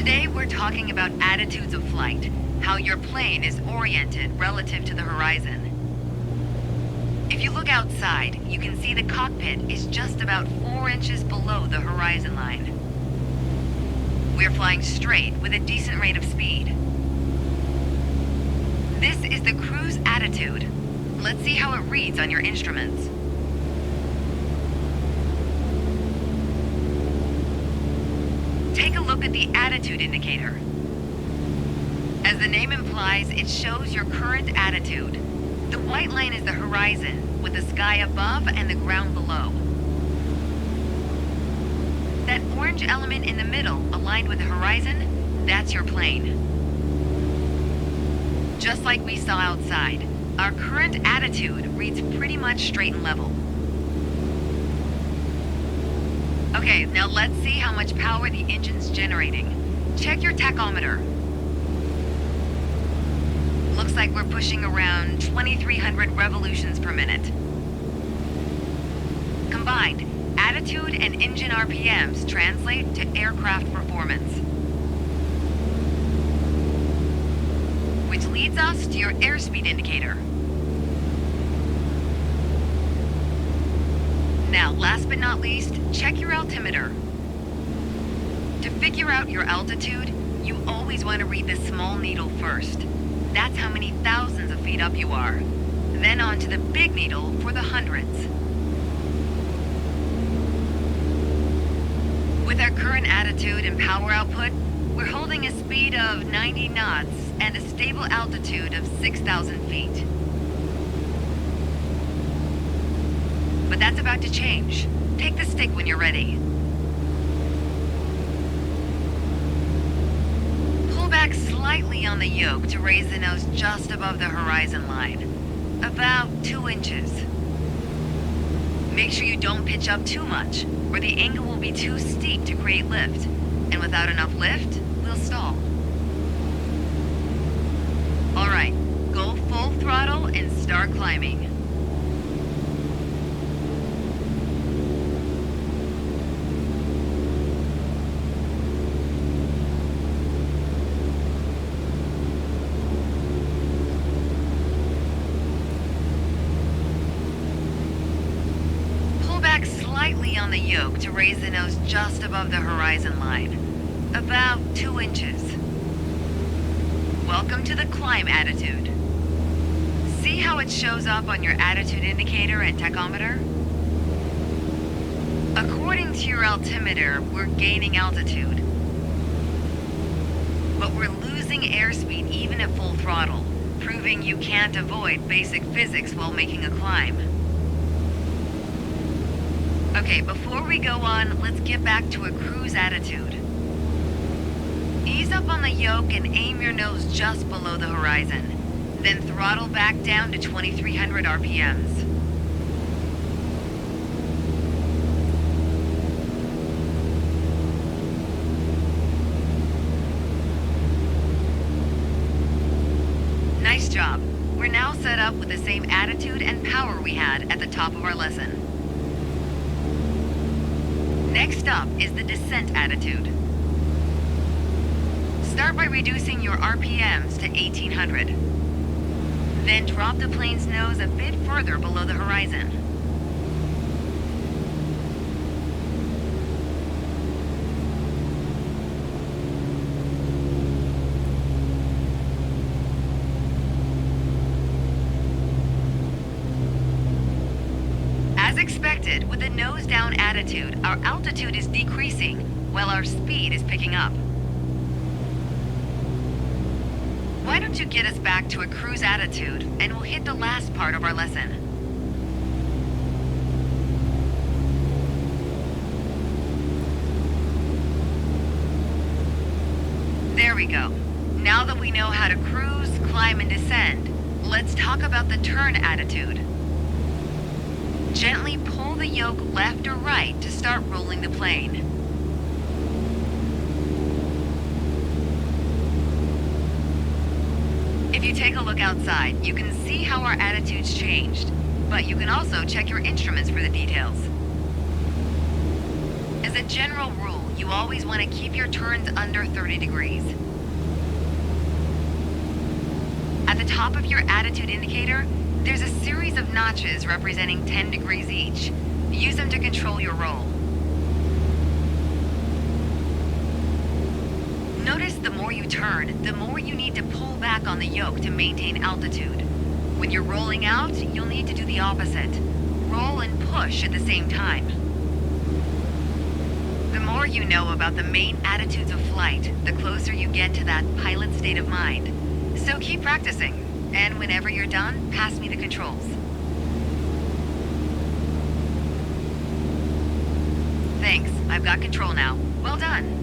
Today we're talking about attitudes of flight, how your plane is oriented relative to the horizon. If you look outside, you can see the cockpit is just about 4 inches below the horizon line. We're flying straight with a decent rate of speed. This is the cruise attitude. Let's see how it reads on your instruments. Take a look at the attitude indicator. As the name implies, it shows your current attitude. The white line is the horizon, with the sky above and the ground below. That orange element in the middle, aligned with the horizon, that's your plane. Just like we saw outside, our current attitude reads pretty much straight and level. Okay, now let's see how much power the engine's generating. Check your tachometer. Looks like we're pushing around 2,300 revolutions per minute. Combined, attitude and engine RPMs translate to aircraft performance. Which leads us to your airspeed indicator. Now, last but not least, check your altimeter. To figure out your altitude, you always want to read the small needle first. That's how many thousands of feet up you are. Then on to the big needle for the hundreds. With our current attitude and power output, we're holding a speed of 90 knots and a stable altitude of 6,000 feet. But that's about to change. Take the stick when you're ready. Pull back slightly on the yoke to raise the nose just above the horizon line. About 2 inches. Make sure you don't pitch up too much, or the angle will be too steep to create lift. And without enough lift, we'll stall. Alright, go full throttle and start climbing. Slightly on the yoke to raise the nose just above the horizon line. About 2 inches. Welcome to the climb attitude. See how it shows up on your attitude indicator and tachometer? According to your altimeter, we're gaining altitude. But we're losing airspeed even at full throttle, proving you can't avoid basic physics while making a climb. Okay, before we go on, let's get back to a cruise attitude. Ease up on the yoke and aim your nose just below the horizon. Then throttle back down to 2,300 RPMs. Nice job. We're now set up with the same attitude and power we had at the top of our lesson. Next up is the descent attitude. Start by reducing your RPMs to 1,800. Then drop the plane's nose a bit further below the horizon. As expected, with the nose-down attitude, our altitude is decreasing, while our speed is picking up. Why don't you get us back to a cruise attitude, and we'll hit the last part of our lesson. There we go. Now that we know how to cruise, climb, and descend, let's talk about the turn attitude. Gently pull the yoke left or right to start rolling the plane. If you take a look outside, you can see how our attitude's changed, but you can also check your instruments for the details. As a general rule, You always want to keep your turns under 30 degrees. At the top of your attitude indicator, there's a series of notches representing 10 degrees each. Use them to control your roll. Notice the more you turn, the more you need to pull back on the yoke to maintain altitude. When you're rolling out, you'll need to do the opposite. Roll and push at the same time. The more you know about the main attitudes of flight, the closer you get to that pilot state of mind. So keep practicing, and whenever you're done, pass me the controls. Thanks, I've got control now. Well done.